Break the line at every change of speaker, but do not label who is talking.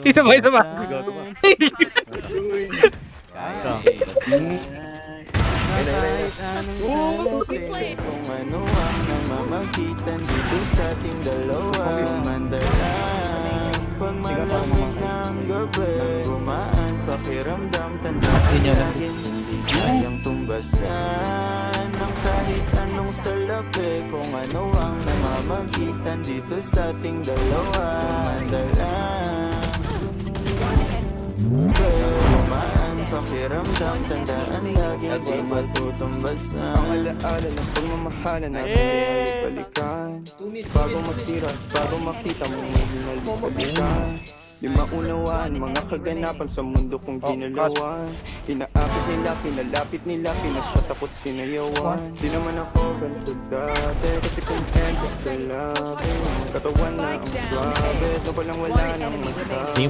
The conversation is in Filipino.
Isa pa.
Kahit anong salute, kung ano ang namamagitan dito sa ating dalawa. Sumanda lang, pag malamig ng gabi, nang gumaan, pakiramdam, tandaan laging hindi kayang tumbasan ng kahit anong salapi. Kung ano ang namamagitan dito sa ating dalawa. Sumanda lang, gumaan, pakiramdam, tandaan laging di matutumbasan.
Ang alaala ng pagmamahalan natin ay balikan. Bago masira, bago makita mo may balikan. Di maunawaan mga kaganapan sa mundo kong ginalawan. Inaapit nila, pinalapit nila, pinasya takot sinayawan. Di naman ako ganito dati, kasi kung ente sa labi, katawan na ang swabe, ito palang wala nang masabi.